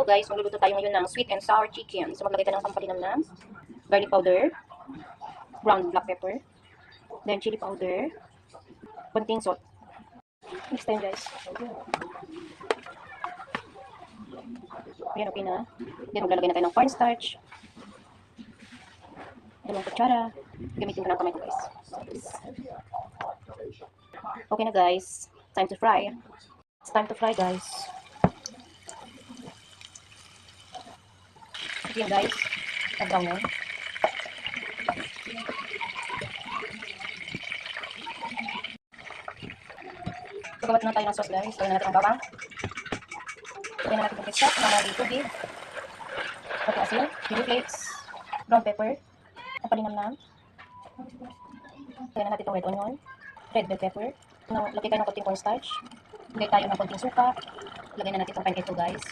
guys, magluluto tayo ngayon ng sweet and sour chicken. So maglagay tayo ng pampalinamnam, garlic powder, ground black pepper, then chili powder, konting salt. Mix tayo guys. Ayan, okay na. Then maglalagay na tayo ng cornstarch. 2 kutsara. Gamitin ko ng kamay ko guys. Okay na guys. Time to fry. It's time to fry guys. Ayan guys. Nag-brown yan. Gagawa na tayo ng sauce guys. Gawin na natin ang bawang. Lagyan na natin yung ketchup, mga tubig, pati asin, chili flakes, brown pepper, pampalinamnam. Lagyan na natin itong red onion, red bell pepper. Lagyan tayo ng konting cornstarch. Lagyan tayo ng konting suka. Lagyan na natin itong pancake guys.